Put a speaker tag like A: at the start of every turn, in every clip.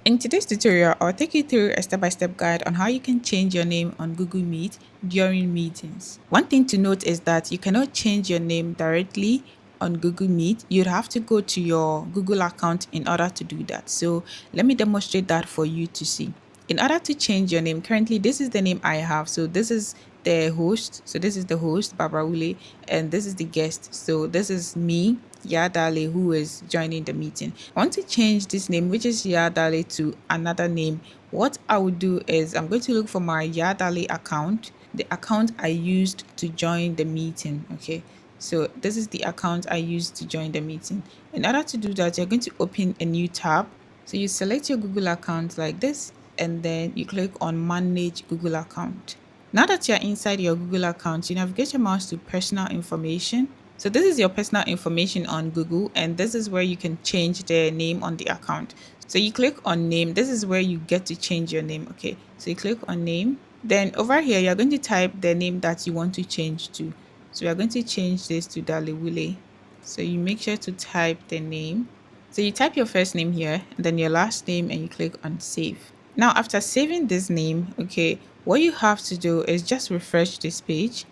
A: In today's tutorial, I'll take you through a step-by-step guide on how you can change your name on Google Meet during meetings. One thing to note is that you cannot change your name directly on Google Meet. You'd have to go to your Google account in order to do that. So let me demonstrate that for you to see. In order to change your name, currently this is the name I have. So this is the host. So this is the host, Barbara Woolley, and this is the guest. So this is me, Darley, who is joining the meeting. I want to change this name, which is Darley, to another name. What I would do is I'm going to look for my Darley account, the account I used to join the meeting. Okay, so this is the account I used to join the meeting. In order to do that, you're going to open a new tab. So you select your Google account like this, and then you click on Manage Google Account. Now that you're inside your Google account, you navigate your mouse to Personal Information. So this is your personal information on Google, and this is where you can change the name on the account. So you click on name. This is where you get to change your name. Okay, so you click on name. Then over here, you're going to type the name that you want to change to. So we are going to change this to Darley Woolley. So you make sure to type the name. So you type your first name here, and then your last name, and you click on save. Now, after saving this name, okay, what you have to do is just refresh this page.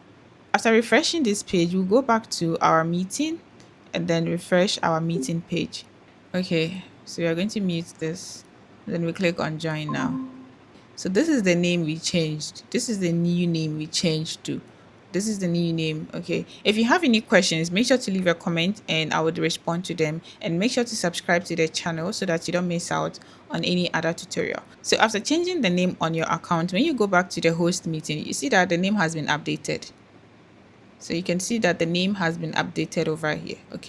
A: After refreshing this page, we'll go back to our meeting and then refresh our meeting page. Okay, so we are going to mute this. Then we click on join now. So this is the name we changed. This is the new name we changed to. This is the new name. Okay, if you have any questions, make sure to leave a comment and I would respond to them. And make sure to subscribe to the channel so that you don't miss out on any other tutorial. So after changing the name on your account, when you go back to the host meeting, you see that the name has been updated. So you can see that the name has been updated over here. Okay.